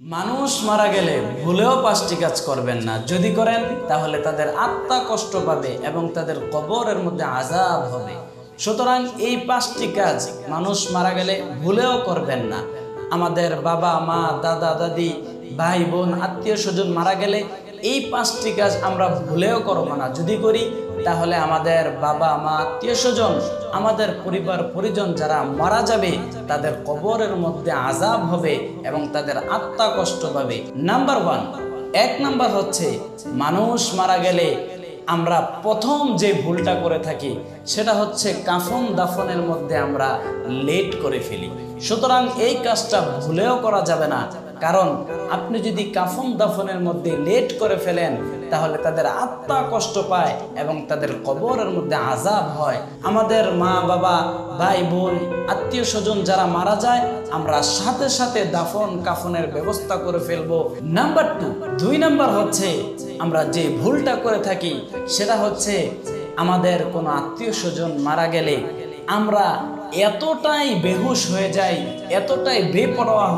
মানুষ মারা গেলে ভুলেও 5টি কাজ করবেন না। যদি করেন তাহলে তাদের আত্মা কষ্ট পাবে এবং তাদের কবরের মধ্যে আযাব হবে। সুতরাং এই 5টি কাজ মানুষ মারা গেলে ভুলেও করবেন না। আমাদের বাবা মা দাদা দাদি ভাই বোন আত্মীয় স্বজন মারা গেলে এই 5টি কাজ আমরা ভুলেও করব না। যদি করি তাহলে আমাদের বাবা মা আত্মীয় স্বজন আমাদের পরিবার পরিজন যারা মারা যাবে তাদের কবরের মধ্যে আযাব হবে এবং তাদের আত্মা কষ্ট পাবে। নাম্বার 1 নাম্বার হচ্ছে মানুষ মারা গেলে আমরা প্রথম যে ভুলটা করে থাকি সেটা হচ্ছে কাফন দাফনের মধ্যে আমরা লেট করে ফেলি। সুতরাং এই কাজটা ভুলেও করা যাবে না, কারণ আপনি যদি কাফন দাফনের মধ্যে লেট করে ফেলেন তাহলে তাদের আত্মা কষ্ট পায় এবং তাদের কবরের মধ্যে আযাব হয়। আমাদের মা বাবা ভাই বোন আত্মীয় স্বজন যারা মারা যায় আমরা সাথে সাথে দাফন কাফনের ব্যবস্থা করে ফেলবো। নাম্বার 2 নাম্বার হচ্ছে আমরা যে ভুলটা করে থাকি সেটা হচ্ছে আমাদের কোনো আত্মীয় স্বজন মারা গেলে আমরা এতটাই বেহুশ হয়ে যাই, এতটাই বেপরোয়া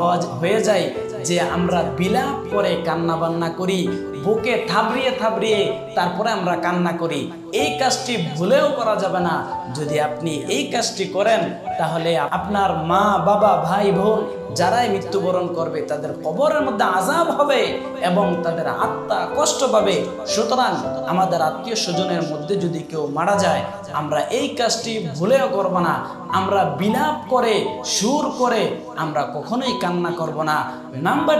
হয়ে যাই যে আমরা বিলাপ করে কান্না বান্না করি, বুকে থাবড়িয়ে থাবড়িয়ে তারপরে আমরা কান্না করি। এই কাজটি ভুলেও করা যাবে না। যদি আপনি এই কাজটি করেন তাহলে আপনার মা বাবা ভাই বোন যারাই মৃত্যুবরণ করবে তাদের কবরের মধ্যে আযাব হবে এবং তাদের আত্মা কষ্ট পাবে। সুতরাং আমাদের আত্মীয় স্বজনের মধ্যে যদি কেউ মারা যায় আমরা এই কাজটি ভুলেও করব না। আমরা বিলাপ করে সুর করে আমরা কখনোই কান্না করব না। নাম্বার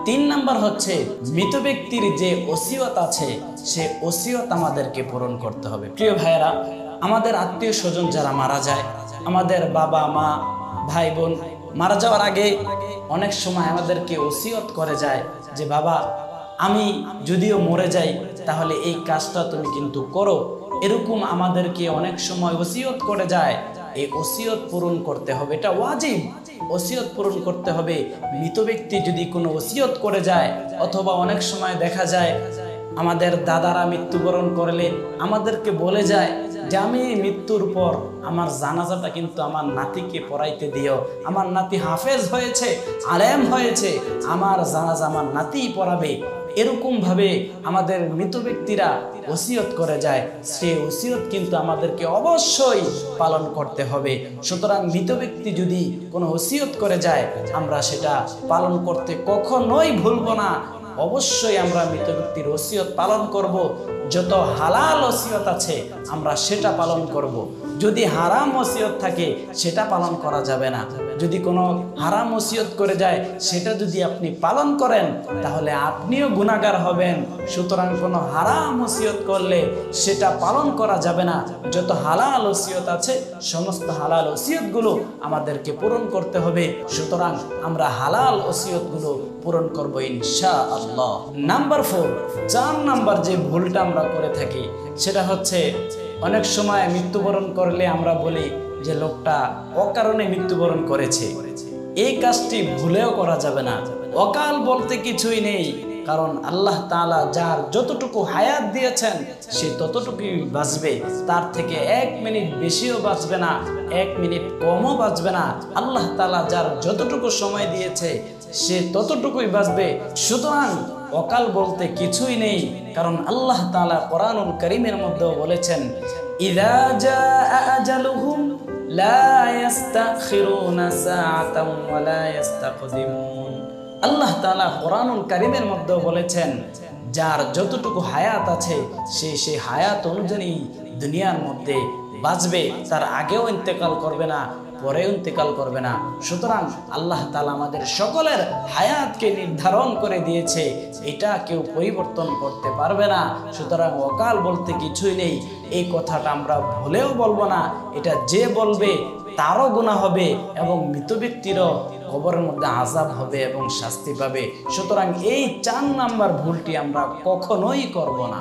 3 নাম্বার হচ্ছে মৃত ব্যক্তির যে ওসিয়ত আছে সে ওসিয়ত আমাদেরকে পূরণ করতে হবে। প্রিয় ভাইয়েরা, আমাদের আত্মীয় স্বজন যারা মারা যায়, আমাদের বাবা মা ভাই বোন মারা যাওয়ার আগে অনেক সময় আমাদেরকে ওসিয়ত করে যায় যে বাবা আমি যদিও মরে যাই তাহলে এই কাজটা তুমি কিন্তু করো। এরকম আমাদেরকে অনেক সময় ওসিয়ত করে যায়। এই ওসিয়ত পূরণ করতে হবে, এটা ওয়াজিব। ওসিয়ত পূরণ করতে হবে। মৃত ব্যক্তি যদি কোনো ওসিয়ত করে যায় অথবা অনেক সময় দেখা যায় আমাদের দাদারা মৃত্যুবরণ করলে আমাদেরকে বলে যায় যে আমি মৃত্যুর পর আমার জানাজাটা কিন্তু আমার নাতিকে পড়াইতে দিও, আমার নাতি হাফেজ হয়েছে, আলেম হয়েছে, আমার জানাজা আমার নাতিই পড়াবে। এরকম ভাবে আমাদের মৃত ব্যক্তিরা ওসিয়ত করে যায়। সেই ওসিয়ত কিন্তু আমাদেরকে অবশ্যই পালন করতে হবে। সুতরাং মৃত ব্যক্তি যদি কোনো ওসিয়ত করে যায় আমরা সেটা পালন করতে কখনোই ভুলব না। অবশ্যই আমরা মৃত ব্যক্তির ওসিয়ত পালন করব। যত হালাল ওসিয়ত আছে আমরা সেটা পালন করব। যদি হারাম ওসিয়ত থাকে সেটা পালন করা যাবে না। যদি কোনো হারাম ওসিয়ত করে যায় সেটা যদি আপনি পালন করেন তাহলে আপনিও গুনাহগার হবেন। সুতরাং কোনো হারাম ওসিয়ত করলে সেটা পালন করা যাবে না। যত হালাল ওসিয়ত আছে সমস্ত হালাল ওসিয়তগুলো আমাদেরকে পূরণ করতে হবে। সুতরাং আমরা হালাল ওসিয়তগুলো পূরণ করব ইনশাআল্লাহ। নাম্বার 4 নাম্বার যে ভুলটা আমরা করে থাকি সেটা হচ্ছে অনেক সময় মৃত্যুবরণ করলে আমরা বলি যে লোকটা অকারণে মৃত্যুবরণ করেছে। এই কাজটি ভুলেও করা যাবে না। অকাল বলতে কিছুই নেই, কারণ আল্লাহ তাআলা যার যতটুকু হায়াত দিয়েছেন সে ততটুকুই বাঁচবে, তার থেকে 1 মিনিট বেশিও বাঁচবে না, 1 মিনিট কমও বাঁচবে না। আল্লাহ তাআলা যার যতটুকু সময় দিয়েছে সে ততটুকুই বাঁচবে। সুতরাং অকাল বলতে কিছুই নেই, কারণ আল্লাহ তাআলা কোরআনুল কারীমের মধ্যেও বলেছেন ইযা জাআ আজালুহুম লা ইস্তাখিরুনা সাআতান ওয়া লা ইস্তাকদিমুন। আল্লাহ তাআলা কোরআনুল কারীমের মধ্যেও বলেছেন যার যতটুকু হায়াত আছে সে হায়াত অনুযায়ী দুনিয়ার মধ্যে বাঁচবে, তার আগেও ইন্তেকাল করবে না, পরেও ইন্তেকাল করবে না। সুতরাং আল্লাহ তাআলা আমাদের সকলের হায়াতকে নির্ধারণ করে দিয়েছে, এটা কেউ পরিবর্তন করতে পারবে না। সুতরাং অকাল বলতে কিছুই নেই, এই কথাটা আমরা ভুলেও বলবো না। এটা যে বলবে তারও গুনাহ হবে এবং মৃত ব্যক্তিরও কবরের মধ্যে আযাব হবে এবং শাস্তি পাবে। সুতরাং এই 4 নাম্বার ভুলটি আমরা কখনোই করব না।